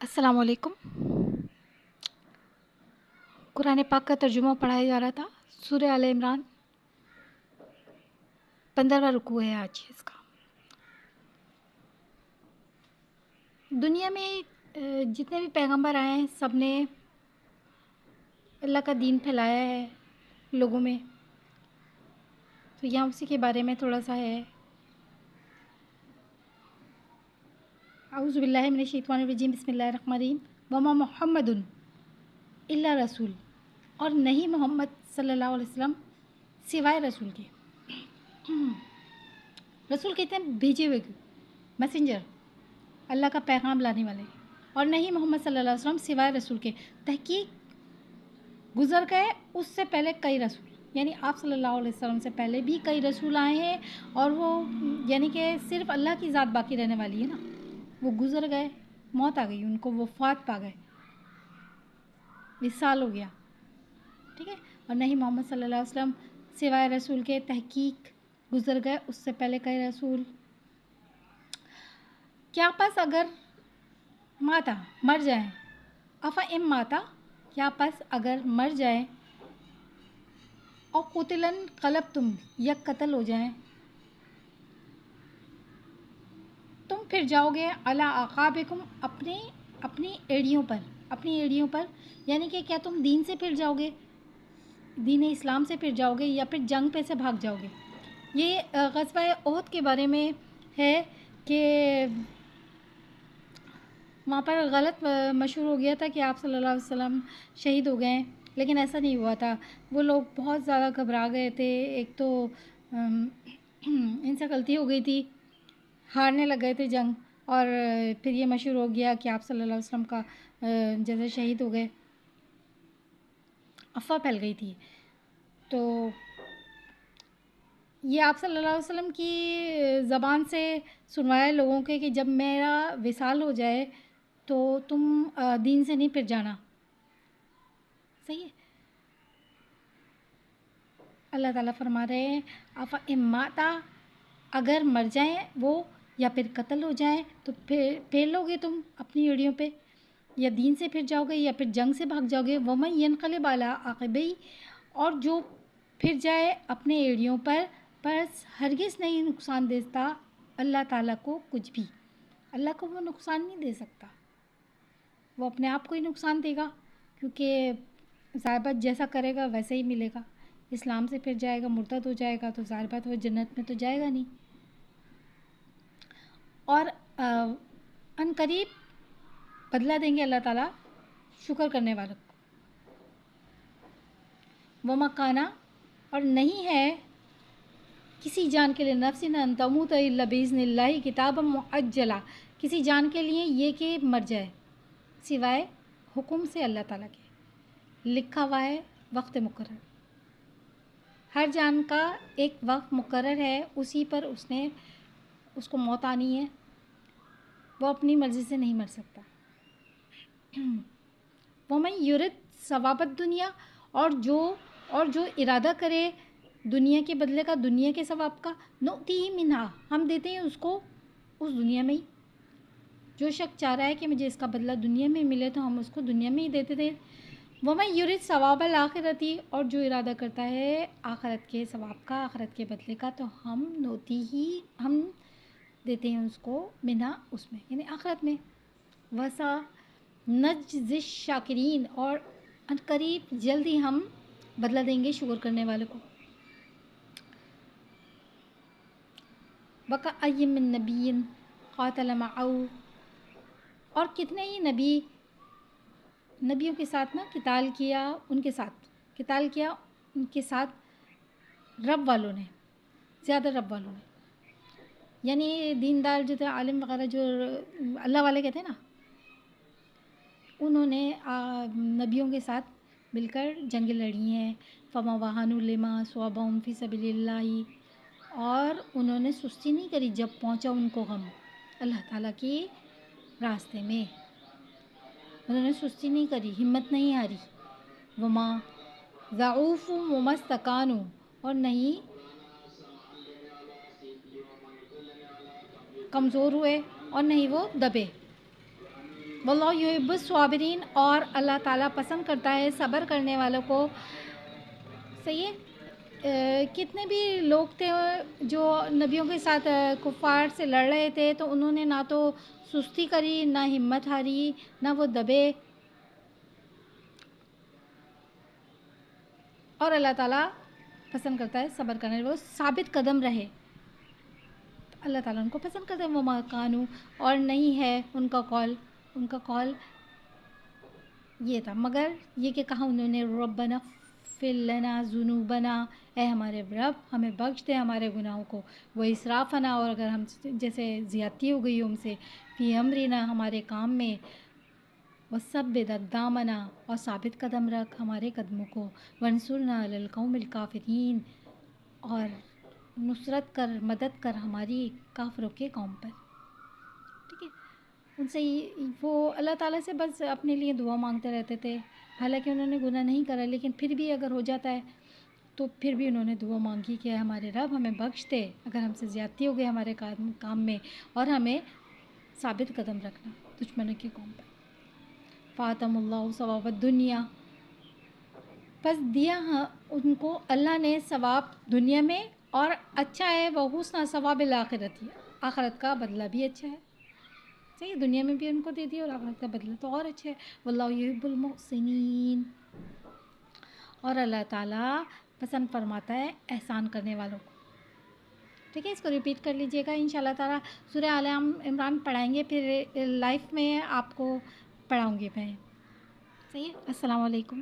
अस्सलाम वालेकुम। कुरान पाक का तर्जुमा पढ़ाया जा रहा था। सूरह आल इमरान 15वां रुकू है आज इसका। दुनिया में जितने भी पैगंबर आए हैं सब ने अल्लाह का दीन फैलाया है लोगों में। तो यहाँ उसी के बारे में थोड़ा सा है। औज़ु बिल्लाहि मिनश शैतानिर रजीम बिस्मिल्लाहिर रहमानिर रहीम। वमा मुहम्मदुन इल्ला रसूल, और नहीं मोहम्मद सल्लल्लाहु अलैहि वसल्लम सिवाय रसूल के। रसूल कहते हैं भेजे हुए, मैसेंजर, अल्लाह का पैगाम लाने वाले। और नहीं मोहम्मद सल्लल्लाहु अलैहि वसल्लम सिवाय रसूल के। तहकीक गुज़र गए उससे पहले कई रसूल, यानी आप सल्लल्लाहु अलैहि वसल्लम से पहले भी कई रसूल आए हैं। और वो यानी कि सिर्फ अल्लाह की ज़ात बाकी रहने वाली है ना। वो गुज़र गए, मौत आ गई उनको, वफ़ात पा गए, विसाल हो गया, ठीक है। और नहीं मोहम्मद सल्लल्लाहु अलैहि वसल्लम सिवाय रसूल के, तहकीक गुज़र गए उससे पहले कई रसूल। क्या पस अगर माता मर जाए, अफ़ा इम माता, क्या पस अगर मर जाए, और कुतिलन कलब तुम, या कत्ल हो जाए, तुम फिर जाओगे अला अक़ाबिकुम, अपनी एड़ियों पर। यानी कि क्या तुम दीन से फिर जाओगे, दीन इस्लाम से फिर जाओगे, या फिर जंग पे से भाग जाओगे। ये ग़ज़वा उहद के बारे में है कि वहाँ पर गलत मशहूर हो गया था कि आप सल्लल्लाहु अलैहि वसल्लम शहीद हो गए, लेकिन ऐसा नहीं हुआ था। वो लोग बहुत ज़्यादा घबरा गए थे। एक तो इनसे गलती हो गई थी, हारने लग गए थे जंग, और फिर ये मशहूर हो गया कि आप सल्लल्लाहु अलैहि वसल्लम का जैसे शहीद हो गए, अफवाह फैल गई थी। तो ये आप सल्लल्लाहु अलैहि वसल्लम की ज़बान से सुनवाया लोगों के कि जब मेरा विसाल हो जाए तो तुम दीन से नहीं फिर जाना। सही है। अल्लाह ताला फरमा रहे हैं अफ़ा इम्माता, अगर मर जाएं वो या फिर कत्ल हो जाएं तो फिर लोगे तुम अपनी एड़ियों पे, या दीन से फिर जाओगे या फिर जंग से भाग जाओगे। वमन यनक़लिब अला आक़िबैही, और जो फिर जाए अपने एड़ियों पर हरगिज़ नहीं नुकसान देता अल्लाह ताला को कुछ भी। अल्लाह को वो नुकसान नहीं दे सकता, वो अपने आप को ही नुकसान देगा, क्योंकि ज़ाहिर बात जैसा करेगा वैसे ही मिलेगा। इस्लाम से फिर जाएगा, मुर्तद हो जाएगा, तो ज़ाहिर बात वो जन्नत में तो जाएगा नहीं। और अनकरीब बदला देंगे अल्लाह ताला शुक्र करने वालों को। वो मकाना, और नहीं है किसी जान के लिए, नफ्सिन अन तमूत इल्ला बिइज़्निल्लाहि किताबम मुअज्जला, किसी जान के लिए ये कि मर जाए सिवाय हुक्म से अल्लाह ताला के। लिखा हुआ है वक्त मुकर्रर, हर जान का एक वक्त मुकर्रर है, उसी पर उसको मौत आनी है। वो अपनी मर्ज़ी से नहीं मर सकता। वो मैं युरिद सवाबत दुनिया, और जो इरादा करे दुनिया के बदले का, दुनिया के सवाब का, नुती मिन्हा, हम देते हैं उसको उस दुनिया में ही। जो शख्स चाह रहा है कि मुझे इसका बदला दुनिया में मिले तो हम उसको दुनिया में ही देते थे। वो मैं युरिद सवाबल आखिरती, और जो इरादा करता है आखिरत के सवाब का, आखिरत के बदले का, तो हम देते हैं उसको मिन्हा, उसमें यानी आखिरत में। वसा नज्ज़िश शाकिरीन, और अनकरीब जल्द ही हम बदला देंगे शुक्र करने वालों को। वकअय्यिम मिन नबिय्यिन क़ातल मअहू, और कितने ही नबियों के साथ ना किताल किया उनके साथ रब वालों ने, ज़्यादा रब वालों ने, यानी दीनदार जो थे, आलिम वगैरह जो अल्लाह वाले कहते हैं ना, उन्होंने नबियों के साथ मिलकर जंग लड़ी हैं। फमा वहानु लिमा स्वाबहुम फ़ी सबिलिल्लाहि, और उन्होंने सुस्ती नहीं करी जब पहुंचा उनको गम अल्लाह ताला के रास्ते में। उन्होंने सुस्ती नहीं करी, हिम्मत नहीं हारी। वमा ज़ऊफ़ु वमस्तकानु, और नहीं कमज़ोर हुए और नहीं वो दबे। واللہ یحب الصابرین، اور اللہ تعالیٰ پسند کرتا ہے صبر کرنے والوں کو. صحیح ہے. کتنے بھی لوگ تھے جو نبیوں کے ساتھ کفار سے لڑ رہے تھے، تو انہوں نے نہ تو سستی کری، نہ ہمت ہاری، نہ وہ دبے، اور اللہ تعالیٰ پسند کرتا ہے صبر کرنے، وہ ثابت قدم رہے. اللہ تعالیٰ ان کو پسند کرتا ہے. وہ مکانو، اور نہیں ہے ان کا قول یہ تھا، مگر یہ کہ کہا انہوں نے ربنا اغفر لنا ذنوبنا، اے ہمارے رب ہمیں بخش دے ہمارے گناہوں کو، وہ اسرافنا، اور اگر ہم جیسے زیادتی ہو گئی ہم سے، فی امرنا ہمارے کام میں، وثبت اقدامنا، اور ثابت قدم رکھ ہمارے قدموں کو، وانصرنا علی القوم الکافرین، اور نصرت کر، مدد کر ہماری کافروں کے قوم پر. ٹھیک ہے. ان سے وہ اللہ تعالیٰ سے بس اپنے لیے دعا مانگتے رہتے تھے، حالانکہ انہوں نے گناہ نہیں کرا، لیکن پھر بھی اگر ہو جاتا ہے تو پھر بھی انہوں نے دعا مانگی کہ ہمارے رب ہمیں بخش دے اگر ہم سے زیادتی ہو گئی ہمارے کام میں، اور ہمیں ثابت قدم رکھنا دشمنوں کی قوم پر. فاتم اللہ ثواب الدنیا، بس دیا ان کو اللہ نے ثواب دنیا میں، اور اچھا ہے وہ حسن ثواب الآخرت، آخرت کا بدلہ بھی اچھا ہے. صحیح، دنیا میں بھی ان کو دے دیا، اور آخرت کا بدلہ تو اور اچھا ہے. واللہ یحب المحسنین، اور اللہ تعالیٰ پسند فرماتا ہے احسان کرنے والوں کو. ٹھیک ہے. اس کو ریپیٹ کر لیجئے گا. انشاءاللہ تعالیٰ سورہ آل عمران پڑھائیں گے، پھر لائف میں آپ کو پڑھاؤں گی میں. صحیح ہے. السلام علیکم.